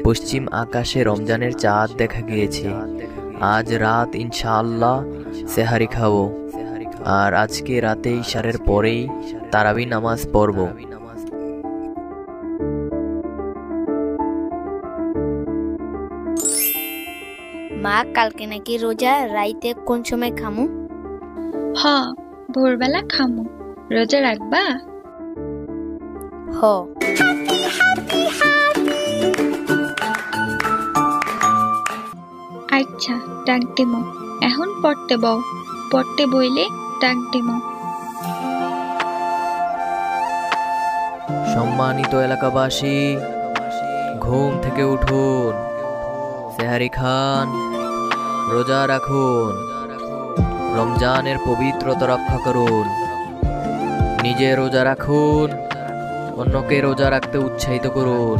পশ্চিম আকাশে রমজানের চাঁদ দেখা গিয়েছে। আজ রাত ইনশাআল্লাহ সেহারি খাবো, আর আজকে রাতে ইশারের পরেই তারাবি নামাজ পড়ব। মা, কালকে নাকি রোজা, রাইতে কোন সময় খামু? হ, ভোরবেলা খামু। রোজা রাখবা? হ। আচ্ছা, ডাক দিমো। এখন পড়তে বও। পড়তে বইলে ডাক দিমো। সম্মানিত এলাকাবাসী, ঘুম থেকে উঠুন, সেহারি খান, রোজা রাখুন, রমজানের পবিত্রতা রক্ষা করুন। নিজে রোজা রাখুন, অন্যকে রোজা রাখতে উৎসাহিত করুন।